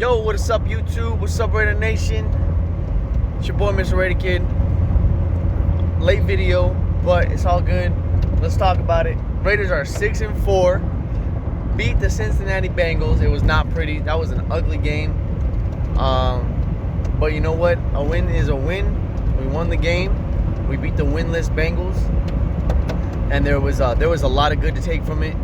Yo, what is up, YouTube? What's up, Raider Nation? It's your boy, Mr. Raider Kid. Late video, but it's all good. Let's talk about it. Raiders are 6-4. Beat the Cincinnati Bengals. It was not pretty. That was an ugly game. But you know what? A win is a win. We won the game. We beat the winless Bengals, and there was a lot of good to take from it.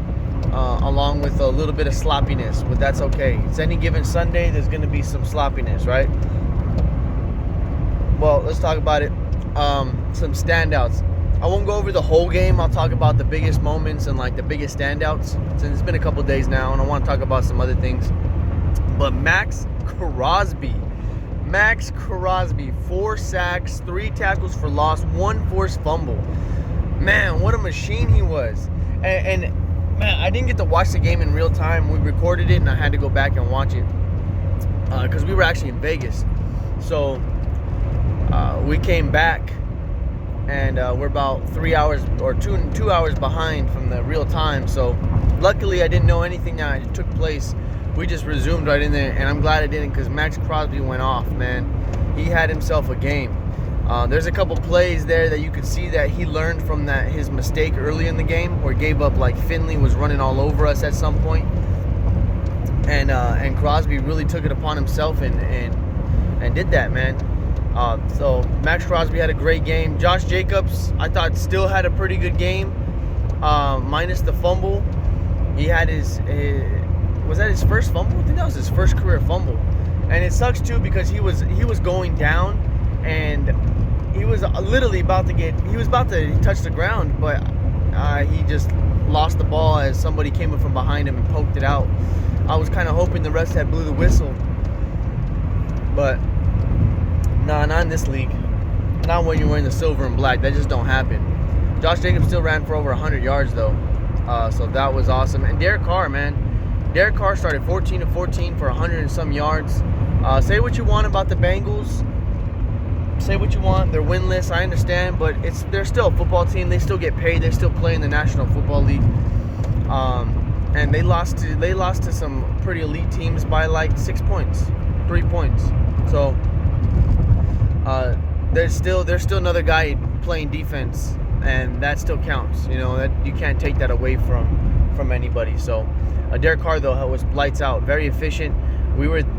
Along with a little bit of sloppiness, but that's okay. It's any given Sunday, there's going to be some sloppiness, right? Well, let's talk about it. Some standouts. I won't go over the whole game. I'll talk about the biggest moments and like the biggest standouts, since it's been a couple days now, and I want to talk about some other things. But Maxx Crosby, 4 sacks, 3 tackles for loss, 1 forced fumble. Man, what a machine he was. And man, I didn't get to watch the game in real time. We recorded it, and I had to go back and watch it because we were actually in Vegas. So we came back, and we're about 3 hours or two hours behind from the real time. So luckily, I didn't know anything that took place. We just resumed right in there, and I'm glad I didn't, because Maxx Crosby went off, man. He had himself a game. There's a couple plays there that you could see that he learned from his mistake early in the game, where he gave up, like Finley was running all over us at some point, and Crosby really took it upon himself and did that, man. So Maxx Crosby had a great game. Josh Jacobs, I thought, still had a pretty good game, minus the fumble. He had was that his first fumble? I think that was his first career fumble, and it sucks too, because he was going down, and he was literally about to touch the ground, but he just lost the ball as somebody came up from behind him and poked it out. I was kind of hoping the refs had blew the whistle, but nah, not in this league. Not when you're wearing the silver and black. That just don't happen. Josh Jacobs still ran for over 100 yards though, so that was awesome. And Derek Carr, man. Derek Carr started 14 of 14 for 100 and some yards. Say what you want about the Bengals. Say what you want. They're winless. I understand, but they're still a football team. They still get paid. They still play in the National Football League. And they lost to some pretty elite teams by like 6 points, 3 points. So there's still another guy playing defense, and that still counts. You know, that you can't take that away from anybody. So Derek Carr though was lights out, very efficient.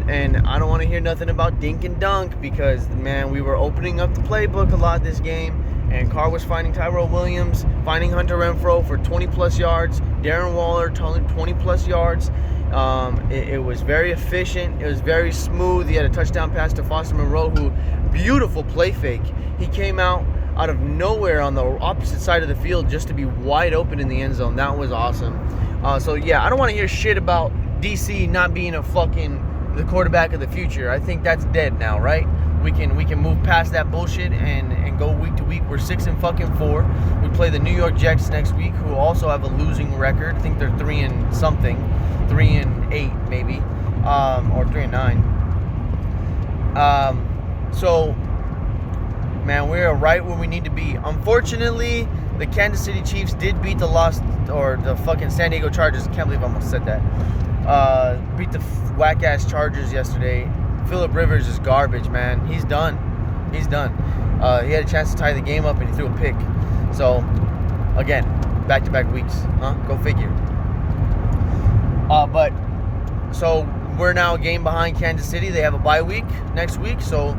And I don't want to hear nothing about dink and dunk, because, man, we were opening up the playbook a lot this game, and Carr was finding Tyrell Williams, finding Hunter Renfrow for 20-plus yards, Darren Waller 20-plus yards. It was very efficient. It was very smooth. He had a touchdown pass to Foster Moreau, who, beautiful play fake. He came out of nowhere on the opposite side of the field just to be wide open in the end zone. That was awesome. So, yeah, I don't want to hear shit about DC not being the quarterback of the future. I think that's dead now, right? We can move past that bullshit and go week to week. We're 6-4. We play the New York Jets next week, who also have a losing record. I think they're 3-8 maybe, or 3-9. So, man, we're right where we need to be. Unfortunately, the Kansas City Chiefs did beat the fucking San Diego Chargers. I can't believe I almost said that. Beat the whack-ass Chargers yesterday. Phillip Rivers is garbage, man. He's done. He had a chance to tie the game up, and he threw a pick. So, again, back-to-back weeks. Go figure. So we're now a game behind Kansas City. They have a bye week next week. So,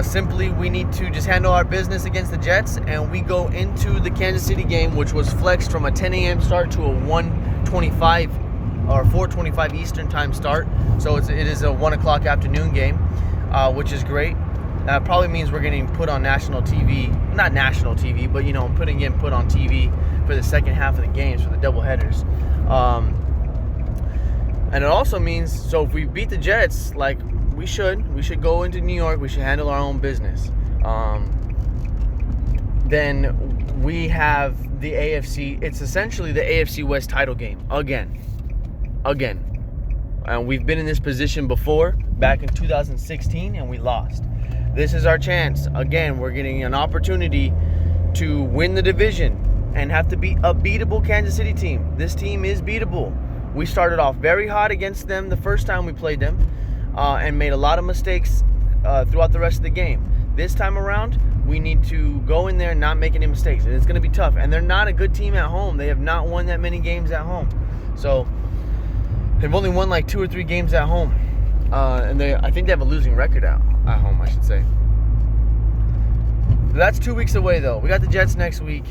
simply, we need to just handle our business against the Jets, and we go into the Kansas City game, which was flexed from a 10 a.m. start to a 1:25 or 4:25 Eastern time start. So it is a 1 o'clock afternoon game, which is great. That probably means we're getting put on national TV. Not national TV, but, put on TV for the second half of the games, for the doubleheaders. And it also means, so if we beat the Jets, like we should go into New York, we should handle our own business. Then we have the AFC. It's essentially the AFC West title game again. And we've been in this position before, back in 2016, and we lost. This is our chance. Again, we're getting an opportunity to win the division and have to beat a beatable Kansas City team. This team is beatable. We started off very hot against them the first time we played them. and made a lot of mistakes throughout the rest of the game. This time around, we need to go in there and not make any mistakes. And it's going to be tough. And they're not a good team at home. They have not won that many games at home. So they've only won like 2 or 3 games at home. And I think they have a losing record at home, I should say. That's 2 weeks away, though. We got the Jets next week.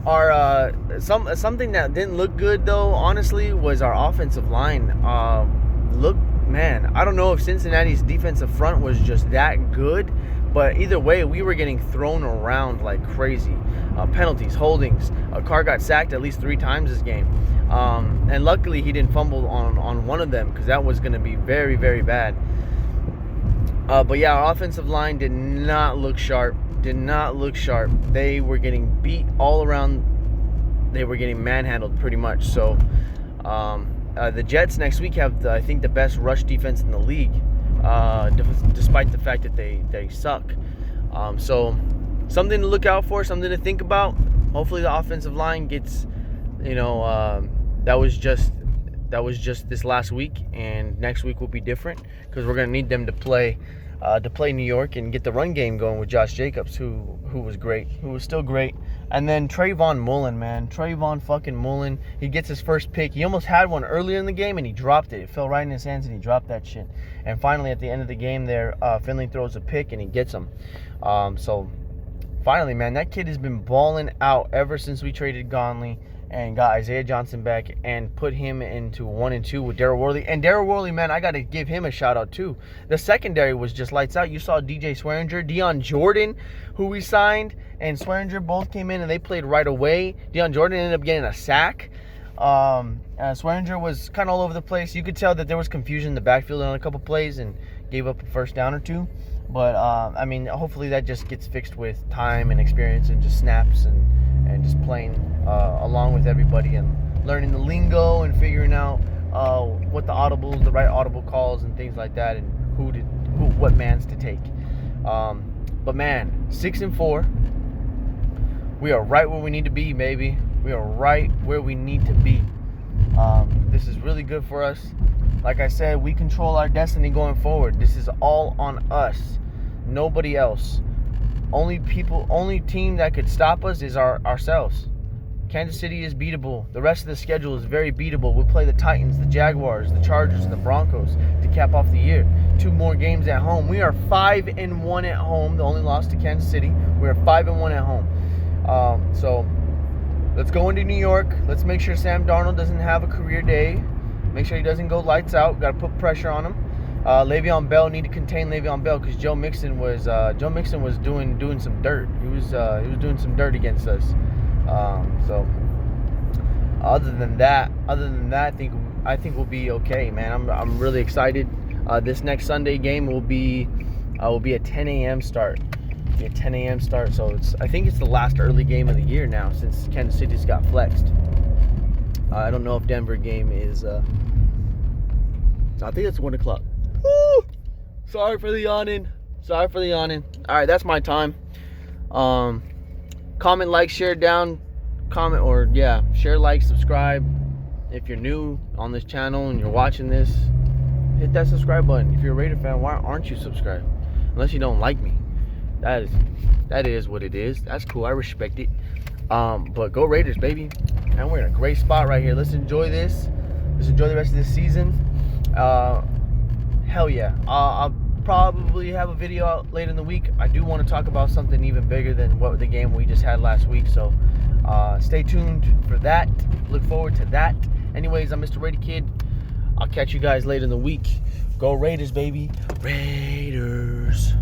Something that didn't look good, though, honestly, was our offensive line. Man, I don't know if Cincinnati's defensive front was just that good, but either way, we were getting thrown around like crazy. Penalties, holdings. Carr got sacked at least 3 times this game. And luckily, he didn't fumble on one of them, because that was going to be very, very bad. But yeah, our offensive line did not look sharp. They were getting beat all around. They were getting manhandled pretty much. So the Jets next week have, I think, the best rush defense in the league, despite the fact that they suck. So something to look out for, something to think about. Hopefully the offensive line gets, that was just this last week, and next week will be different, because we're going to need them to play New York and get the run game going with Josh Jacobs, who was still great. And then Trayvon Mullen, man. Trayvon fucking Mullen. He gets his first pick. He almost had one earlier in the game, and he dropped it. It fell right in his hands, and he dropped that shit. And finally, at the end of the game there, Finley throws a pick, and he gets him. So, finally, man, that kid has been balling out ever since we traded Gonley and got Isaiah Johnson back and put him into 1 and 2 with Daryl Worley. And Daryl Worley, man, I got to give him a shout out too. The secondary was just lights out. You saw DJ Swearinger, Dion Jordan, who we signed, and Swearinger both came in and they played right away. Dion Jordan ended up getting a sack. Swearinger was kind of all over the place. You could tell that there was confusion in the backfield on a couple plays and gave up a first down or 2. But, hopefully that just gets fixed with time and experience and just snaps and just playing along with everybody and learning the lingo and figuring out what the right audible calls and things like that, and what mans to take. But man, 6-4. We are right where we need to be, baby. We are right where we need to be. This is really good for us. Like I said, we control our destiny going forward. This is all on us. Nobody else. Only team that could stop us is ourselves. Kansas City is beatable. The rest of the schedule is very beatable. We'll play the Titans, the Jaguars, the Chargers, and the Broncos to cap off the year. 2 more games at home. We are 5-1 at home. The only loss to Kansas City. We are 5-1 at home. So let's go into New York. Let's make sure Sam Darnold doesn't have a career day. Make sure he doesn't go lights out. Got to put pressure on him. Le'Veon Bell, need to contain Le'Veon Bell, because Joe Mixon was doing some dirt. He was doing some dirt against us. So other than that, I think we'll be okay, man. I'm really excited. This next Sunday game will be a 10 a.m. start. Be a 10 a.m. start. So I think it's the last early game of the year now, since Kansas City's got flexed. I don't know if Denver game is. I think it's 1 o'clock. Woo! Sorry for the yawning. All right, that's my time. Comment, like, share down. Share, like, subscribe. If you're new on this channel and you're watching this, hit that subscribe button. If you're a Raider fan, why aren't you subscribed? Unless you don't like me. That is what it is. That's cool. I respect it. But go Raiders, baby. And we're in a great spot right here. Let's enjoy this. Let's enjoy the rest of this season. Hell yeah. I'll probably have a video out later in the week. I do want to talk about something even bigger than what the game we just had last week. So stay tuned for that. Look forward to that. Anyways, I'm Mr. Raider Kid. I'll catch you guys later in the week. Go Raiders, baby. Raiders.